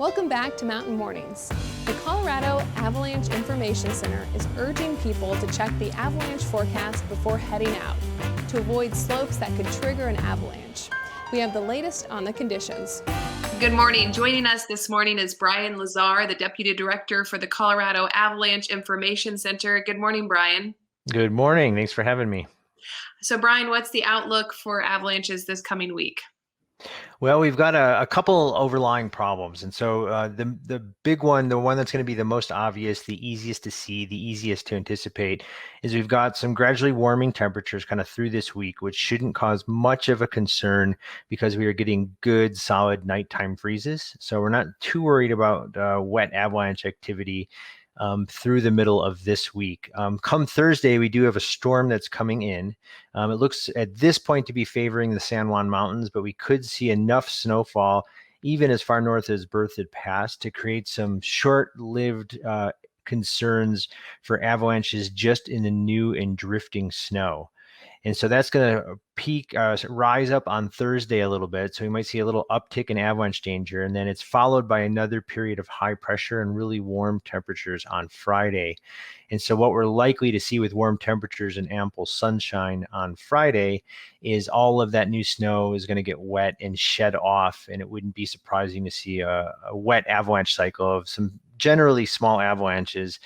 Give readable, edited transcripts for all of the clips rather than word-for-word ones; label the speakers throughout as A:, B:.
A: Welcome back to Mountain Mornings. The Colorado Avalanche Information Center is urging people to check the avalanche forecast before heading out to avoid slopes that could trigger an avalanche. We have the latest on the conditions.
B: Good morning. Joining us this morning is Brian Lazar, the Deputy Director for the Colorado Avalanche Information Center. Good morning, Brian.
C: Good morning. Thanks for having me.
B: So, Brian, what's the outlook for avalanches this coming week?
C: Well, we've got a couple overlying problems. And so the big one, the one that's going to be the most obvious, the easiest to see, the easiest to anticipate, is we've got some gradually warming temperatures kind of through this week, which shouldn't cause much of a concern because we are getting good, solid nighttime freezes. So we're not too worried about wet avalanche activity through the middle of this week. Come Thursday, we do have a storm that's coming in. It looks at this point to be favoring the San Juan Mountains, but we could see enough snowfall, even as far north as Berthoud Pass, to create some short-lived concerns for avalanches just in the new and drifting snow. And so that's going to rise up on Thursday a little bit. So we might see a little uptick in avalanche danger. And then it's followed by another period of high pressure and really warm temperatures on Friday. And so what we're likely to see with warm temperatures and ample sunshine on Friday is all of that new snow is going to get wet and shed off. And it wouldn't be surprising to see a wet avalanche cycle of some generally small avalanches.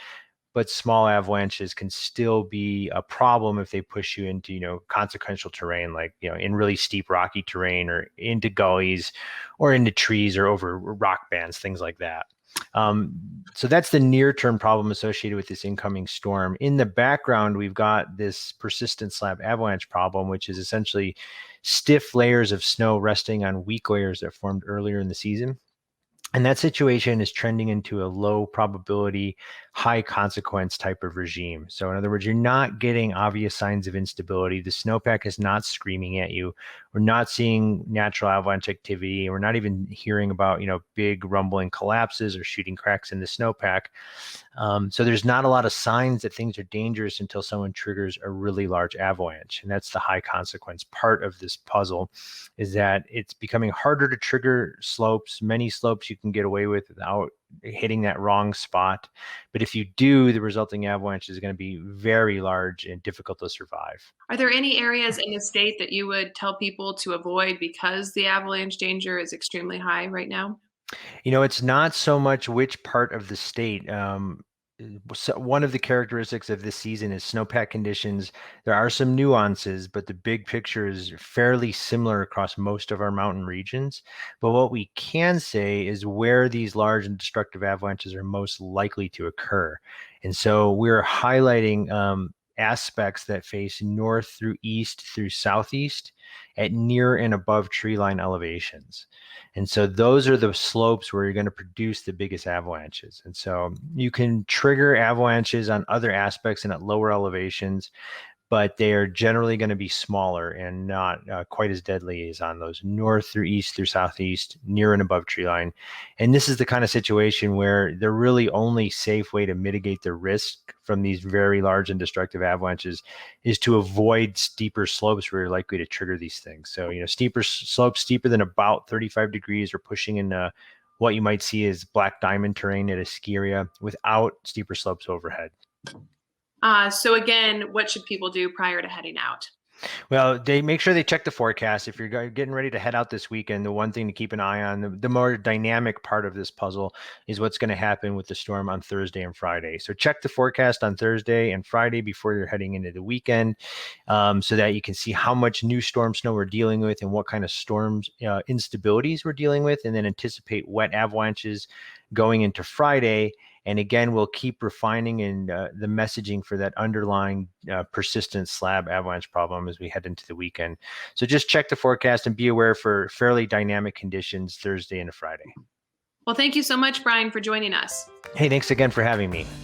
C: But small avalanches can still be a problem if they push you into, consequential terrain, like, in really steep rocky terrain or into gullies or into trees or over rock bands, things like that. So that's the near-term problem associated with this incoming storm. In the background, we've got this persistent slab avalanche problem, which is essentially stiff layers of snow resting on weak layers that formed earlier in the season. And that situation is trending into a low probability, high consequence type of regime. So in other words, you're not getting obvious signs of instability. The snowpack is not screaming at you. We're not seeing natural avalanche activity. We're not even hearing about, big rumbling collapses or shooting cracks in the snowpack. So there's not a lot of signs that things are dangerous until someone triggers a really large avalanche. And that's the high consequence part of this puzzle, is that it's becoming harder to trigger slopes. Many slopes you can get away with without hitting that wrong spot. But if you do, the resulting avalanche is going to be very large and difficult to survive.
B: Are there any areas in the state that you would tell people to avoid because the avalanche danger is extremely high right now?
C: It's not so much which part of the state. So one of the characteristics of this season is snowpack conditions. There are some nuances, but the big picture is fairly similar across most of our mountain regions. But what we can say is where these large and destructive avalanches are most likely to occur. And so we're highlighting aspects that face north through east through southeast at near and above tree line elevations. And so those are the slopes where you're going to produce the biggest avalanches. And so you can trigger avalanches on other aspects and at lower elevations, but they are generally going to be smaller and not quite as deadly as on those north through east through southeast, near and above tree line. And this is the kind of situation where the really only safe way to mitigate the risk from these very large and destructive avalanches is to avoid steeper slopes where you're likely to trigger these things. So, steeper slopes, steeper than about 35 degrees, or pushing into what you might see as black diamond terrain at a ski area without steeper slopes overhead.
B: So again, what should people do prior to heading out?
C: Well, they make sure they check the forecast. If you're getting ready to head out this weekend, the one thing to keep an eye on, the more dynamic part of this puzzle, is what's going to happen with the storm on Thursday and Friday. So check the forecast on Thursday and Friday before you're heading into the weekend, so that you can see how much new storm snow we're dealing with and what kind of storms instabilities we're dealing with, and then anticipate wet avalanches going into Friday. And again, we'll keep refining in the messaging for that underlying persistent slab avalanche problem as we head into the weekend. So just check the forecast and be aware for fairly dynamic conditions Thursday and Friday.
B: Well, thank you so much, Brian, for joining us.
C: Hey, thanks again for having me.